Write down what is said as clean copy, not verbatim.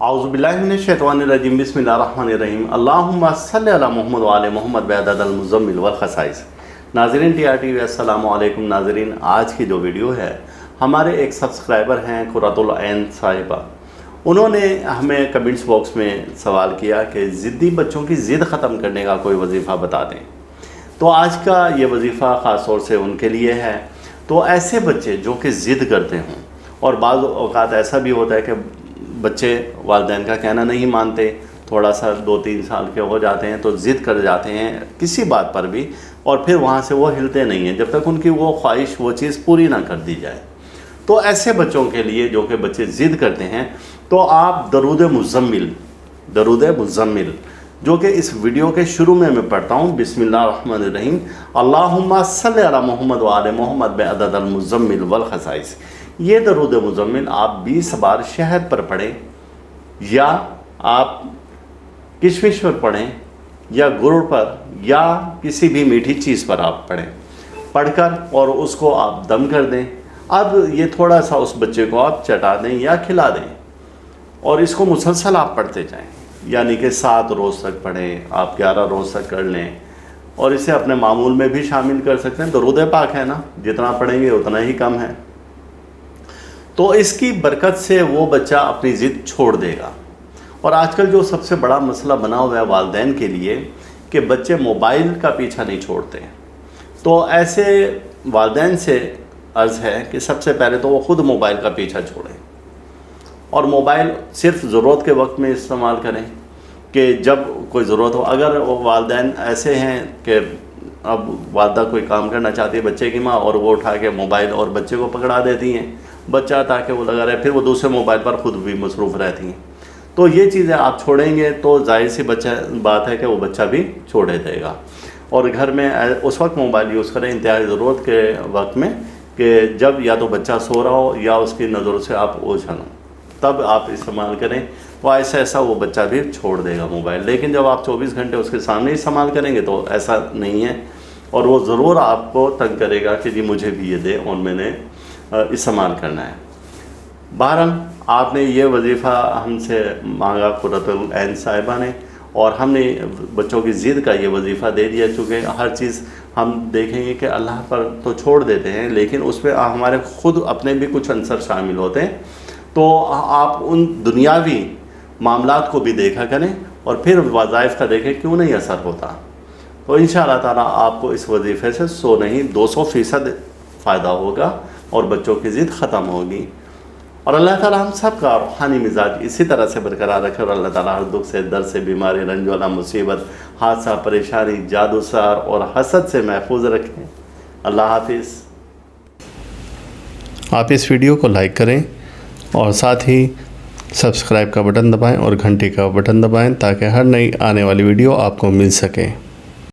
औज़ुबिल्लाहि मिनश्शैतानिर्रजीम बिस्मिल्लाहिर्रहमानिर्रहीम अल्लाहुम्मा सल्लि अला मुहम्मद व आले मुहम्मद बिअददिल मुज़म्मिल वल खसाइस। नाज़रीन TRTV अस्सलामु अलैकुम। नाज़रीन, आज की जो वीडियो है, हमारे एक सब्सक्राइबर हैं कुर्रतुल ऐन साहिबा। उन्होंने हमें कमेंट्स बॉक्स में सवाल किया कि ज़िद्दी बच्चों की ज़िद ख़त्म करने का कोई वजीफ़ा बता दें। तो आज का ये वजीफ़ा ख़ास तौर से उनके लिए है। तो ऐसे बच्चे जो कि ज़िद करते हों, और बाज़ औक़ात ऐसा भी होता है कि बच्चे वालिदैन का कहना नहीं मानते, थोड़ा सा 2-3 साल के हो जाते हैं तो ज़िद कर जाते हैं किसी बात पर भी, और फिर वहाँ से वो हिलते नहीं हैं जब तक उनकी वो ख्वाहिश वो चीज़ पूरी ना कर दी जाए। तो ऐसे बच्चों के लिए जो कि बच्चे ज़िद करते हैं, तो आप दरूद मुज़म्मिल जो कि इस वीडियो के शुरू में मैं पढ़ता हूँ, बिस्मिल्लाहिर्रहमानिर्रहीम अल्लाहुम्मा सल्लि अला मुहम्मद व आले मुहम्मद बिअददिल मुज़म्मिल वल खसाइस। ये दरूद मुज़म्मिल आप 20 बार शहद पर पढ़ें, या आप किशमिश पर पढ़ें, या गुड़ पर, या किसी भी मीठी चीज़ पर आप पढ़कर और उसको आप दम कर दें। अब ये थोड़ा सा उस बच्चे को आप चटा दें या खिला दें, और इसको मुसलसल आप पढ़ते जाएं, यानी कि 7 रोज़ तक पढ़ें, आप 11 रोज़ तक कर लें, और इसे अपने मामूल में भी शामिल कर सकते हैं। दरूद पाक है ना, जितना पढ़ेंगे उतना ही कम है। तो इसकी बरकत से वो बच्चा अपनी ज़िद छोड़ देगा। और आजकल जो सबसे बड़ा मसला बना हुआ है वालिदैन के लिए कि बच्चे मोबाइल का पीछा नहीं छोड़ते, तो ऐसे वालिदैन से अर्ज़ है कि सबसे पहले तो वो ख़ुद मोबाइल का पीछा छोड़ें, और मोबाइल सिर्फ ज़रूरत के वक्त में इस्तेमाल करें कि जब कोई ज़रूरत हो। अगर वालिदैन ऐसे हैं कि अब वालदा कोई काम करना चाहती है बच्चे की माँ, और वो उठा के मोबाइल और बच्चे को पकड़ा देती हैं, बच्चा ताकि वो लगा रहे, फिर वो दूसरे मोबाइल पर ख़ुद भी मसरूफ़ रहती हैं, तो ये चीज़ें आप छोड़ेंगे तो जाहिर सी बात है कि वो बच्चा भी छोड़े देगा। और घर में उस वक्त मोबाइल यूज़ करें इंतहाई ज़रूरत के वक्त में, कि जब या तो बच्चा सो रहा हो या उसकी नज़रों से आप ओझल हो, तब आप इस्तेमाल करें। तो ऐसा वो बच्चा भी छोड़ देगा मोबाइल। लेकिन जब आप 24 घंटे उसके सामने इस्तेमाल करेंगे तो ऐसा नहीं है, और वो ज़रूर आपको तंग करेगा कि जी मुझे भी ये दे और मैंने इस्तेमाल करना है। बहरहाल आपने ये वजीफ़ा हमसे मांगा कुर्रतुल ऐन साहिबा ने, और हमने बच्चों की ज़िद का ये वजीफ़ा दे दिया। चूँकि हर चीज़ हम देखेंगे कि अल्लाह पर तो छोड़ देते हैं, लेकिन उसमें हमारे ख़ुद अपने भी कुछ अंसर शामिल होते हैं। तो आप उन दुनियावी मामलात को भी देखा करें, और फिर वज़ाइफ़ का देखें क्यों नहीं असर होता। तो इंशाअल्लाह ताला आपको इस वजीफ़े से 100 नहीं 200% फ़ायदा होगा, और बच्चों की ज़िद ख़त्म होगी। और अल्लाह ताला हम सब का रूहानी मिजाज इसी तरह से बरकरार रखे, और अल्लाह ताला हर दुख से, दर्द से, बीमारी, रंज वाला, मुसीबत, हादसा, परेशानी, जादू सार और हसद से महफूज रखें। अल्लाह हाफिज़। आप इस वीडियो को लाइक करें और साथ ही सब्सक्राइब का बटन दबाएं और घंटी का बटन दबाएं, ताकि हर नई आने वाली वीडियो आपको मिल सके।